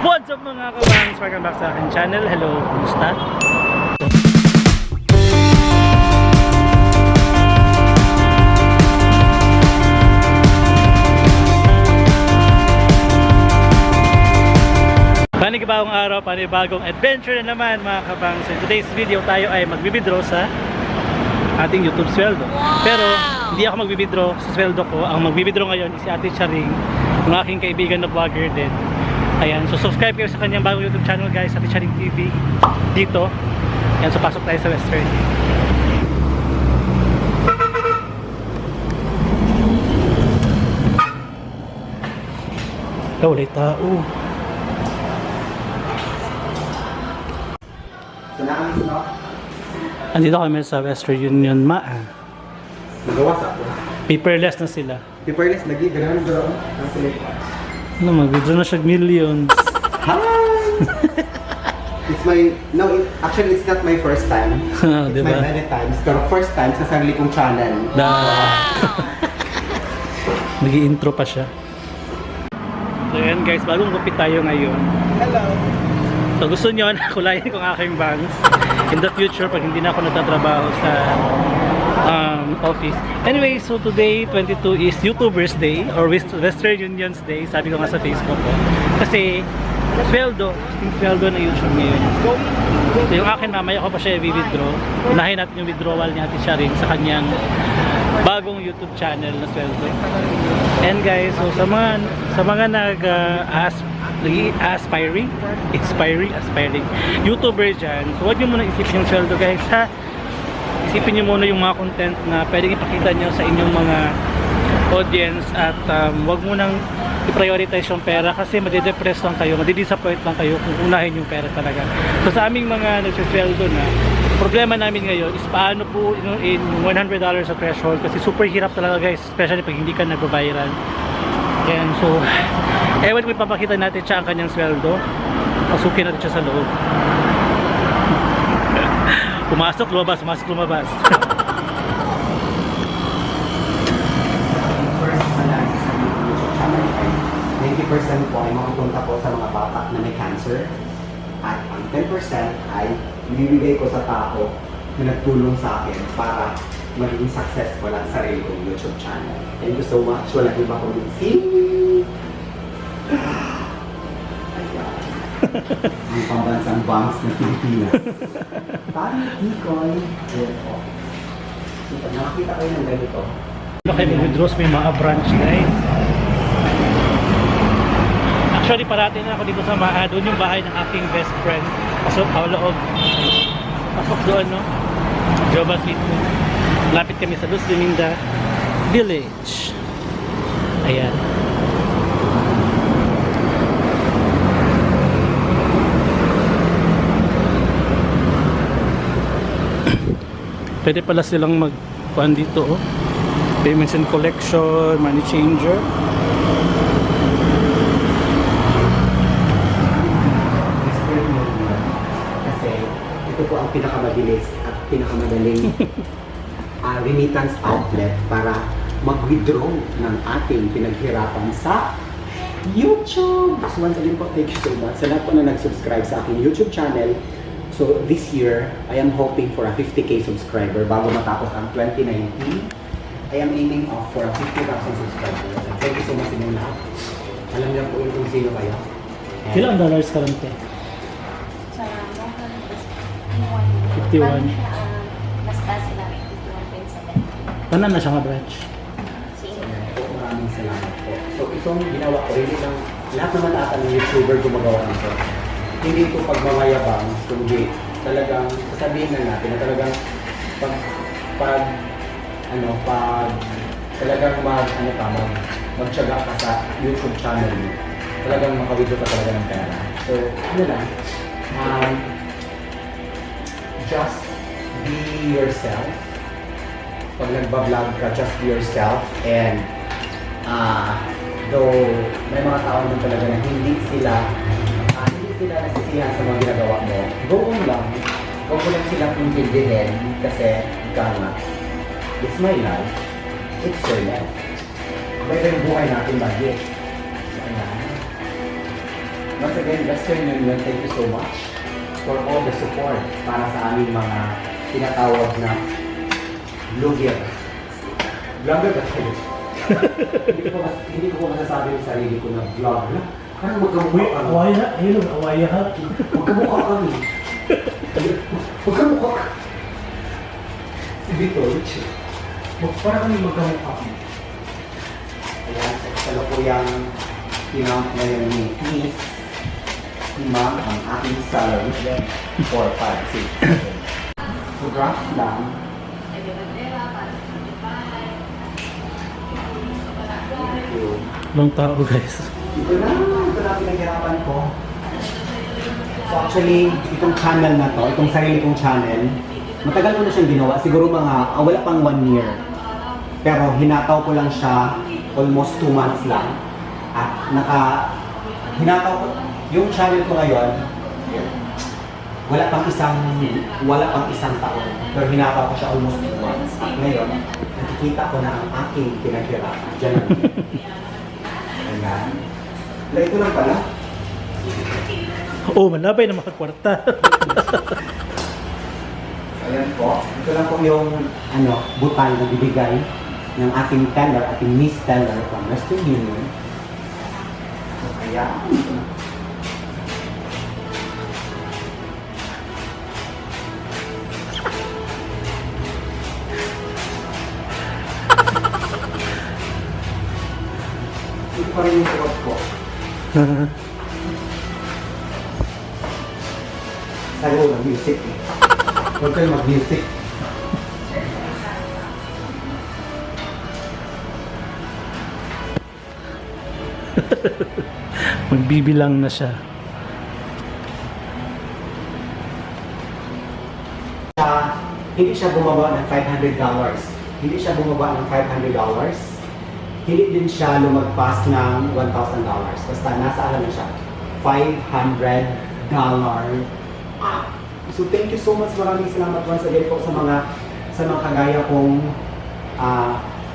What's up mga kabangs? Welcome back sa aking channel. Hello, kumusta? Panibagong araw, panibagong adventure na naman mga kabangs. In today's video tayo ay magbibidraw sa ating YouTube sweldo. Pero hindi ako magbibidraw sa sweldo ko. Ang magbibidraw ngayon is si Ate Charing, yung aking kaibigan na vlogger din. Ayan, so subscribe kayo sa kanyang bagong YouTube channel guys, Ate Charing TV dito. Ayan, so pasok tayo sa Western. Wala tao. Andito kami sa Western Union Nagawas ako. Paperless na sila. Paperless, nag-ganahan ng gano'n. Ang silip. Ano, mag-withdraw na siya millions. Hi! It's my, no, actually it's not my first time. It's diba? my many times. Pero first time sa sarili kong channel. Nag-i-intro pa siya. So yan guys, bagong gupit tayo ngayon. Hello! So gusto nyo na kulayin kong aking bangs in the future pag hindi na ako nagtatrabaho sa office. Anyway, so today 22 is YouTubers Day or Western Union's Day, sabi ko nga sa Facebook ko. Kasi sweldo na YouTube ngayon. So yung akin mamaya ko pa siya i-withdraw. Unahin natin yung withdrawal ni Ate Charing sa kanyang bagong YouTube channel na sweldo. And guys, so sa mga aspiring YouTuber dyan, so huwag nyo muna isipin yung sweldo guys ha. Isipin nyo muna yung mga content na pwedeng ipakita nyo sa inyong mga audience at huwag munang i-prioritize yung pera kasi madidepress lang kayo, madidisappoint lang kayo kung unahin yung pera talaga. So sa aming mga nagsisweldo na, problema namin ngayon is paano po in $100 sa threshold kasi super hirap talaga guys, especially pag hindi ka nagbabayaran. Yan, so ewan ko ipapakita natin siya ang kanyang sweldo. Pasukin natin siya sa loob. Pumasok, lumabas, pumasok, lumabas. First, malagi sa YouTube channel ay 90% po ay mapupunta po sa mga bata na may cancer. At ang 10% ay ibibigay ko sa tao na nagtulong sa akin para maging successful ang sarili kong YouTube channel. Thank you so much. Walang iba kong sing! Ang pambansang banks ng Pilipinas. Parang Ikoy. So, pag nakakita kayo ng ganito, Kayo mag-withdraw sa may mga branch guys. Actually parati na ako dito sa doon yung bahay ng aking best friend. Pasok ako loob. Pasok doon no. Jova Street. Lapit kami sa Luz Dominga Village. Ayan. Pwede pala silang magkuhan dito oh. Payments and collection, money changer. kasi ito po ang pinakamabilis at pinakamadaling remittance outlet para mag-withdraw ng ating pinaghirapan sa YouTube. So once again po, thank you so much sa lahat po na nag-subscribe sa aking YouTube channel. So this year, I am hoping for a 50k subscriber bago matapos ang 2019. I am aiming for a 50,000 subscribers. And thank you so much sa inyo lahat. Alam niyo po kung sino kayo. Ilang dollars ka lang te? Sa 51. 51. Basta sila 51.7. Tanan na siya nga-branch. Maraming salamat po. So itong ginawa ko, hindi lang lahat naman ata ng YouTuber gumagawa nito. Hindi ito pagmamayabang, kundi talagang sasabihin na natin na talagang magtyaga ka sa YouTube channel mo, talagang makawidyo ka talaga ng pera. So, ano lang, just be yourself. Pag nagbablog ka, just be yourself. And though may mga tao din talaga na hindi sila nasisihan sa mga ginagawa mo, go on lang. Huwag mo lang silang intindihin kasi it's my life, it's your life. May yung buhay natin lagi. So, ayan. Once again, Western Union, thank you so much for all the support para sa aming mga tinatawag na vlogger. Vlogger ba kayo? hindi ko masasabi yung sarili ko na vlog. Parang magkamukha kami. Awaya, ayun, awaya ha. Magkamukha kami. Magkamukha kami. Si Vito, parang kami magkamukha kami. Ayan, sa kasalukuyang pinamp ngayon ni Miss Ma'am ang aking salary. 4, 5, 6, 7. So, graph lang. Thank you. Long tao guys. Ito na pinaghirapan ko. So actually, itong channel na to, itong sarili kong channel, matagal ko na siyang ginawa, siguro mga, wala pang 1 year. Pero hinataw ko lang siya almost 2 months lang. At hinataw ko, yung channel ko ngayon, wala pang isang taon. Pero hinataw ko siya almost 2 months. At ngayon, nakikita ko na ang aking pinaghirapan. Diyan lang. Ayan. Ito lang pala. Oh, malapay na makakwarta. So, ayan po. Ito lang po yung butal na bibigay ng ating teller, ating Miss Teller from Western Union. So, ayan. Ito pa rin yung suot ko. Sabi ko ng music eh. Huwag kayo mag-music. Magbibilang na siya. Hindi siya bumaba ng $500. Hindi siya bumaba ng $500. Hindi din siya lumagpas ng $1,000. Basta nasa alam na siya, $500 So thank you so much. Maraming salamat once again po sa mga kagaya kong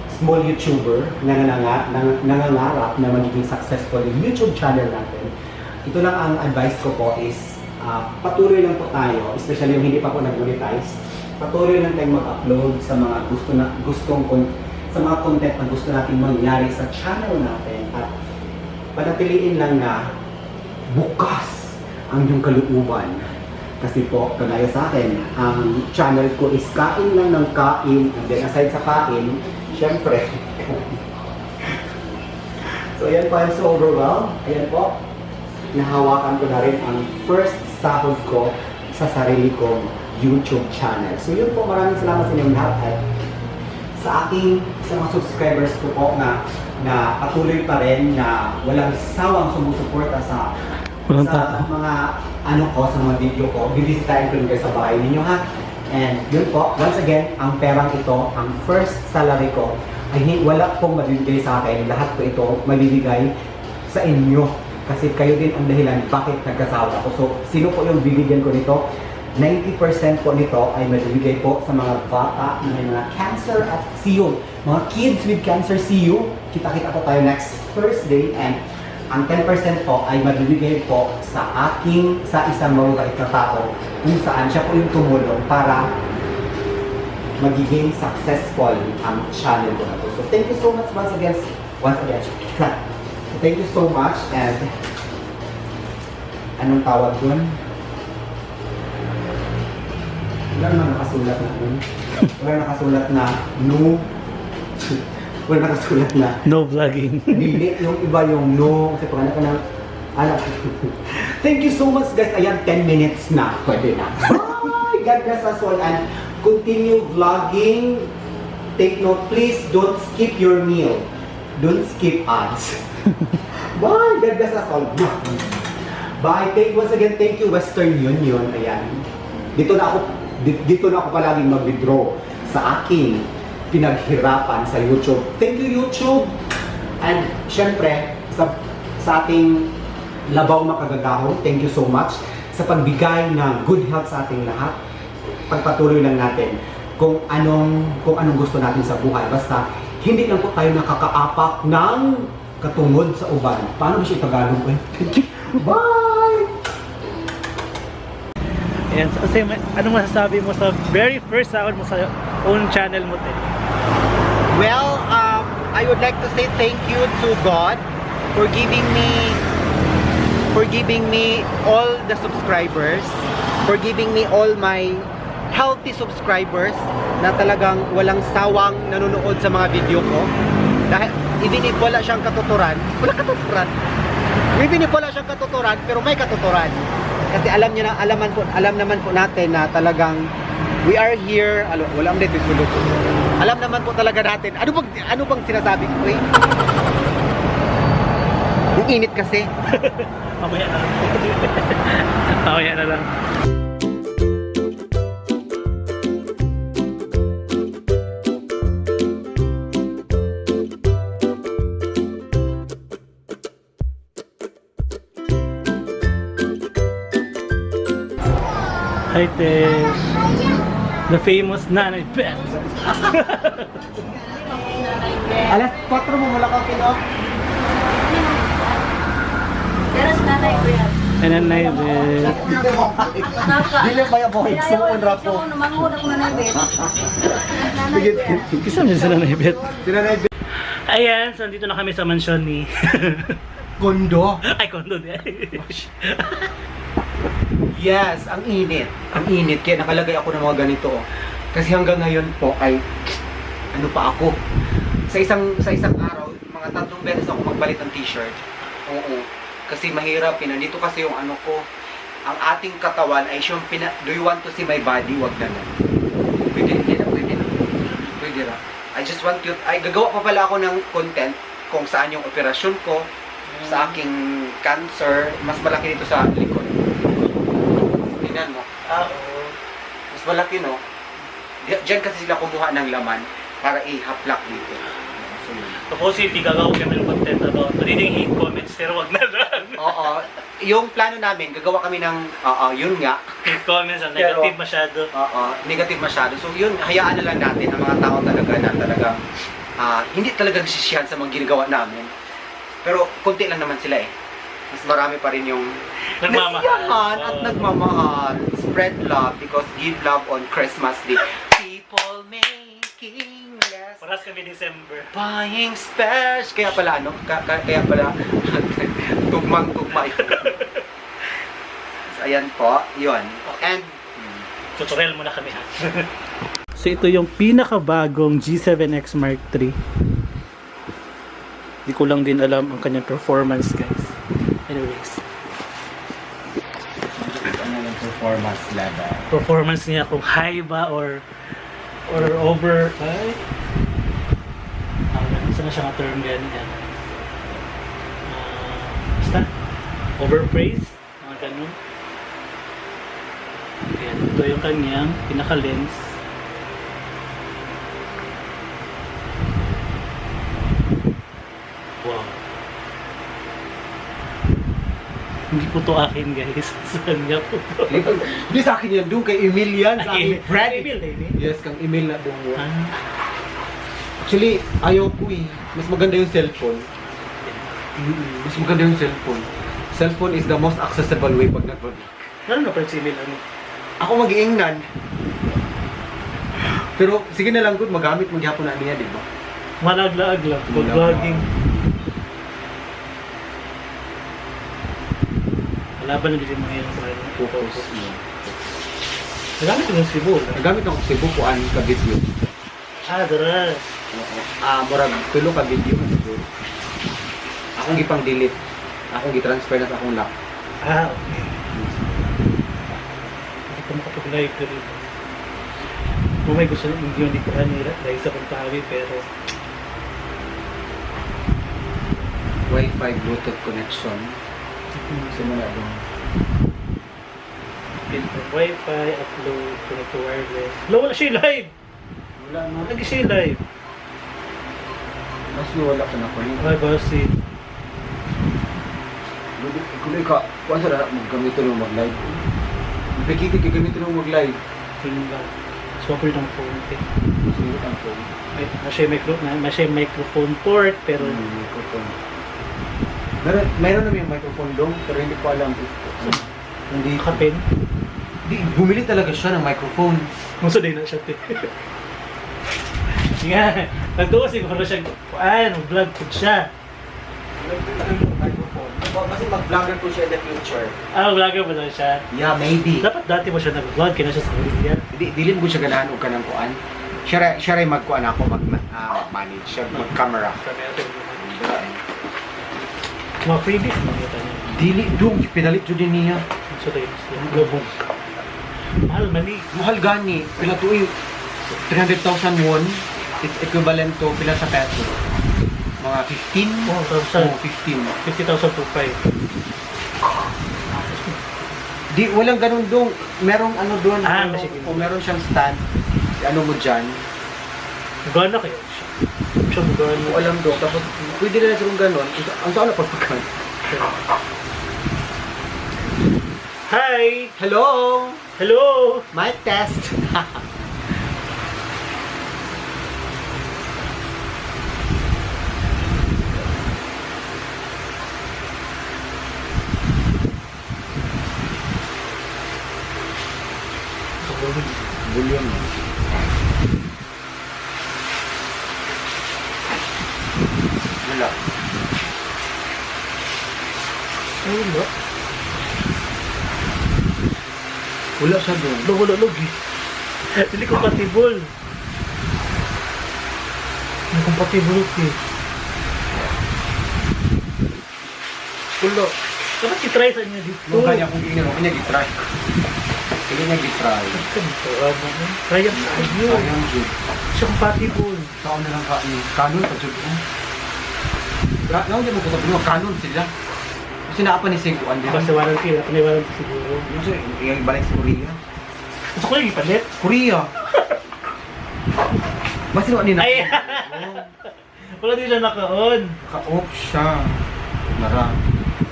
small YouTuber na nangangarap na magiging successful yung YouTube channel natin. Ito lang ang advice ko po is patuloy lang po tayo, especially yung hindi pa po nag-monetize. Patuloy lang tayong mag-upload sa mga sa mga content na gusto natin mangyari sa channel natin at panatiliin lang na bukas ang iyong kalooban. Kasi po, kagaya sa akin, ang channel ko is kain lang ng kain, and then aside sa kain, syempre. So ayan po, I'm so overwhelmed. Ayan po, nahawakan ko na rin ang first sahod ko sa sarili kong YouTube channel. So yun po, maraming salamat sa inyong lahat at sa mga subscribers ko po na patuloy pa rin na walang sawang sumusuporta sa mga sa mga video ko. Bibisitahin ko rin kayo sa bahay ninyo ha. And yun po, once again, ang perang ito, ang first salary ko, ay wala pong mabibigay sa akin. Lahat po ito mabibigay sa inyo. Kasi kayo din ang dahilan bakit nagkasawa ko. So, sino po yung bibigyan ko nito? 90% po nito ay mabibigay po sa mga bata na may mga cancer at CU. Mga kids with cancer CU. Kita-kita po tayo next Thursday. And ang 10% po ay mabibigay po sa isang mababait na tao kung saan siya po yung tumulong para magiging successful ang channel ko na to. So thank you so much once again. So, thank you so much and anong tawag dun? Wala naman nakasulat na dun. Wala nakasulat na no. Wala nakasulat na No vlogging. Dili, yung iba yung no. Kasi pag ka ng anak. Thank you so much guys. Ayan, 10 minutes na. Pwede na. Bye! God bless us all and continue vlogging. Take note, please don't skip your meal. Don't skip ads. Bye! God bless us all. Bye! Once again, thank you Western Union. Ayan. Dito na ako palaging mag-withdraw sa aking pinaghirapan sa YouTube. Thank you YouTube! And syempre, sa ating labaw makagagahon, thank you so much sa pagbigay ng good health sa ating lahat. Pagpatuloy lang natin kung anong gusto natin sa buhay. Basta, hindi lang po tayo nakakaapak ng katungod sa uban. Paano ba siya Tagalog? Bye! Ayan, so, kasi anong masasabi mo sa very first sahod mo sa own channel mo, te? Well, I would like to say thank you to God for giving me all the subscribers, for giving me all my healthy subscribers na talagang walang sawang nanonood sa mga video ko. Dahil even if wala siyang katuturan, even if wala siyang katuturan, pero may katuturan. Kasi alam naman po natin na talagang we are here, wala akong dito sulok. Alam naman po talaga natin, ano bang sinasabi ko eh? Ang init kasi. Mamaya na lang. Mamaya na lang. Hi, te. The famous Nanay Bet. Alas 4 mo mula ka kino. Pero sa nanay ko yan. Nanay Bet. Dili ba yung boy? Suon ra po. Manghod ako nanay bet. Sige. Kisa mo sa Nanay Bet. Tinanay Ayan, so dito na kami sa mansyon ni... kondo. Ay, kondo di. Yes, ang init. Ang init. Kaya nakalagay ako ng mga ganito. Kasi hanggang ngayon po ay ano pa ako. Sa isang araw, mga 3 beses ako magpalit ng t-shirt. Oo. Kasi mahirap. Nandito kasi yung ano ko. Ang ating katawan ay siyang do you want to see my body? Wag na lang. Pwede na. I just want you, gagawa pa pala ako ng content kung saan yung operasyon ko sa aking cancer. Mas malaki dito sa likod. Tingnan mo. Oo. Mas malaki, no? Diyan kasi sila kumuha ng laman para i-haplak dito. So, yun. Supposedly, gagawa kami ng content about reading hate comments, pero wag na lang. Oo. Yung plano namin, gagawa kami ng, yun nga. Hate comments ang negative masyado. Oo, negative masyado. So yun, hayaan na lang natin ang mga tao talaga na talagang hindi talaga nagsisiyahan sa mga ginagawa namin. Pero konti lang naman sila eh. Mas marami pa rin yung nasiyahan at nagmamahal. Spread love because give love on Christmas Day. People making less. Paras kami December. Buying spares. Kaya pala kaya pala tugmang-tugma yun. So, ayan po, yun. And tutorial muna kami ha. So ito yung pinakabagong G7X Mark III. Hindi ko lang din alam ang kanyang performance, guys. Anyways. ano yung performance level? Performance niya kung high ba or over. Ay. Isa na siya nga term ganyan. Basta. Overpraise. Mga ganun. Ayan, ito yung kanyang pinaka-lens. Wow. Hindi po to akin, guys. Sa kanya po to. Hindi sa akin yan, doon kay Emil yan. Sa akin, Brad. Emil, eh. Yes, kang Emil na doon. Ah. Actually, ayaw ko eh. Mas maganda yung cellphone. Mas maganda yung cellphone. Cellphone is the most accessible way pag nag-vlog. Ano na pa si Emil? Ano? Ako mag-iingnan. Pero sige na lang good, magamit mo gyapon na niya, di ba? Malaglaag lang. Pag-vlogging. Laban na din mga yung Focus mo. nagamit ko ng Cebu. Nagamit ako sa Cebu kuan ka video. Dara. Murag tulo ka video siguro. Akong gipang delete. Akong gi-transfer na sa akong lock. Okay. Hindi ko makapag-live ka rin. Kung may gusto nang hindi ko kanila dahil sa pagpahawi pero Wi-Fi Bluetooth connection. Simula doon. pin for Wi-Fi, upload, connect to wireless. Wala siya live! Wala no. Lagi siya live. Mas wala ka na ko ni. Ay, basi. Kulay ka. Kuan sa dara mo gamiton mo mag-live. Pagkita ka gamiton mo mag-live. Yun lang. Swapper ng phone. Sige ang phone. Masya microphone port pero Microphone. Mayroon naman yung microphone dong, pero hindi ko alam if hindi Kapin. bumili talaga siya ng microphone. Muso din na siya. Nga, nagtuwa siguro siya. Vlog po siya. Microphone. Kasi mag-vlogger po siya in the future. Vlogger ba daw siya? Yeah, maybe. Dapat dati mo siya nag-vlog, kaya siya sa Korea. Dilin ko siya ganahan o kanang kuan. Siya rin magkuan ako, mag-manage siya, mag-camera. Mga freebies mo yata niya. Dili, dong, pinalit yun din niya. So tayo, gabong. Mahal, mali. Mahal gani, pila to 300,000 won, it's equivalent to pila sa peso. Mga 15? Oh, 15. 50,000 to 5. Di, walang ganun dong. Merong ano doon. Kasi o meron siyang stand. Ano mo dyan. Gana kayo siya. Siya mo gana. Kung alam dong. Tapos, pwede na siya kung ganun. Ang saan na pagpakan? Hi! Hello! Hello! Mic test! Bulyon mo. Wala. Wala. Wala siya doon. Wala logi. Hindi compatible. Hindi compatible okay. Wala. Dapat i-try sa inyo dito. Nung kanya kung ginagawa, kanya gitry. Kanya niya gitry. Ganito, try ang sa'yo. Sayang dyan. Siya compatible. Saan na lang kanon pa dyan ko. Naon din mo ko sabi mo, kanon sila. Kasi naapa ni Siguan din. Basta warranty, warranty siguro. Yung siya, yung balik sa Korea. Gusto ko yung ipalit. Korea! Basta naman nila. Ay! Wala din siya naka-on. Naka-off siya. Nara.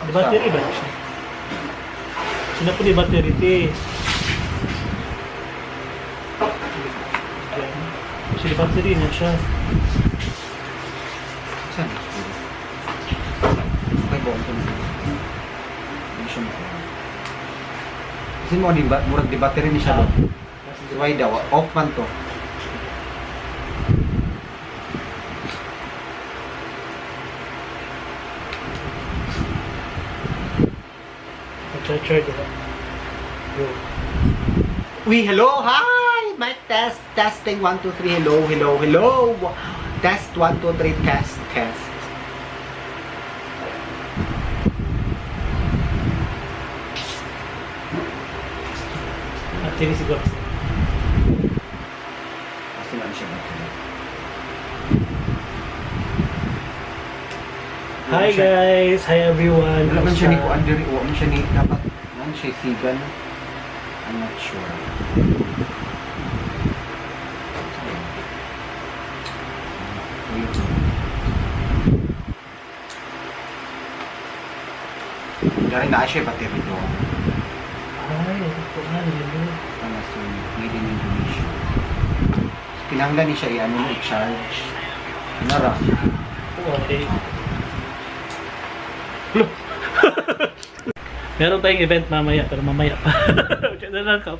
Di battery ba siya? Sino po di battery te? Kasi di battery na siya. Saan? Okay, buong ito na. Hindi siya maka. Kasi mo, murag di battery ni siya. Why daw? Off man to. Charger diba? Yo. Hello, hi! Mic test, testing 1, 2, 3, hello, hello, hello! Test 1, 2, 3, test, test. Actually siguro. Kasi man siya battery. Hi guys! Hi everyone! Wala man siya ni Kuan diri, wala man siya ni dapat man siya sigan. I'm not sure. Dari na siya battery do. Ay, ito nga nilo. Ano sa made in Indonesia. Kinahanglan ni siya i-ano mo i-charge. Nara. Okay. Look! Meron tayong event mamaya, pero mamaya pa. Diyan na lang, Kap.